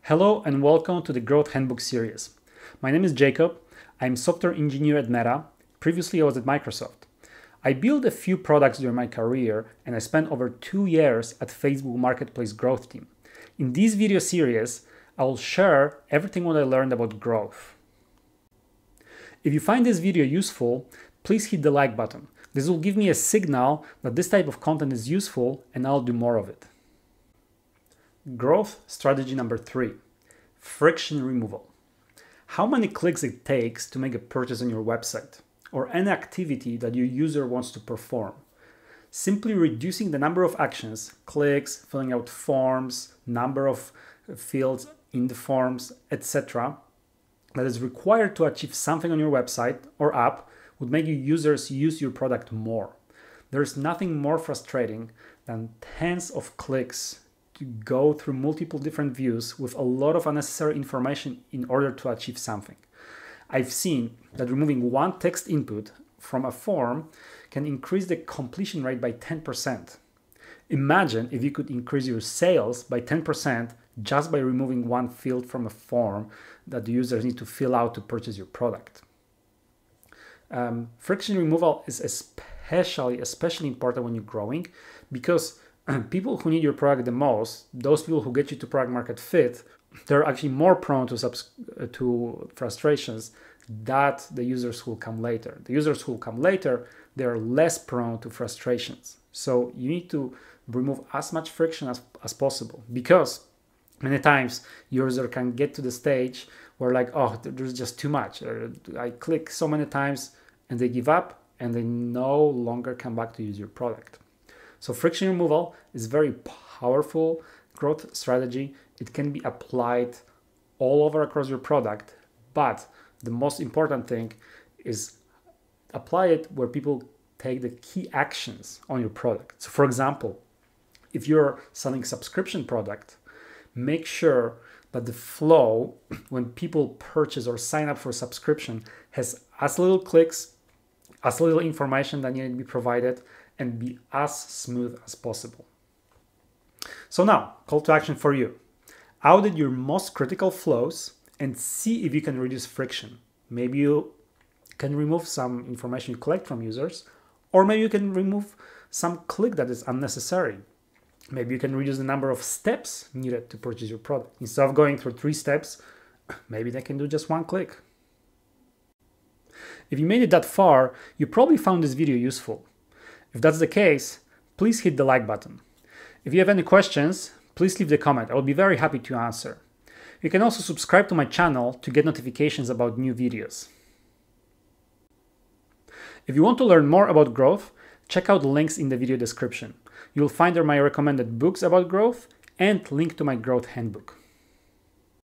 Hello and welcome to the Growth Handbook series. My name is Jacob. I'm software engineer at Meta. Previously, I was at Microsoft. I built a few products during my career and I spent over 2 years at Facebook Marketplace Growth Team. In this video series, I will share everything what I learned about growth. If you find this video useful, please hit the like button. This will give me a signal that this type of content is useful and I'll do more of it. Growth strategy number 3, friction removal. How many clicks it takes to make a purchase on your website or any activity that your user wants to perform. Simply reducing the number of actions, clicks, filling out forms, number of fields in the forms, etc. that is required to achieve something on your website or app would make your users use your product more. There is nothing more frustrating than tens of clicks to go through multiple different views with a lot of unnecessary information in order to achieve something. I've seen that removing one text input from a form can increase the completion rate by 10%. Imagine if you could increase your sales by 10% just by removing one field from a form that the users need to fill out to purchase your product. Friction removal is especially important when you're growing, because people who need your product the most, those people who get you to product market fit, they're actually more prone to frustrations than the users who will come later. The users who will come later, they're less prone to frustrations. So you need to remove as much friction as possible, because many times user can get to the stage where like, oh, there's just too much. I click so many times and they give up and they no longer come back to use your product. So friction removal is very powerful growth strategy. It can be applied all over across your product, but the most important thing is apply it where people take the key actions on your product. So for example, if you're selling subscription product, make sure that the flow when people purchase or sign up for a subscription has as little clicks, as little information that need to be provided, and be as smooth as possible. So now, call to action for you. Audit your most critical flows and see if you can reduce friction. Maybe you can remove some information you collect from users, or maybe you can remove some click that is unnecessary. Maybe you can reduce the number of steps needed to purchase your product. Instead of going through 3 steps, maybe they can do just 1 click. If you made it that far, you probably found this video useful. If that's the case, please hit the like button. If you have any questions, please leave the comment. I will be very happy to answer. You can also subscribe to my channel to get notifications about new videos. If you want to learn more about growth, check out the links in the video description. You'll find there my recommended books about growth and link to my growth handbook.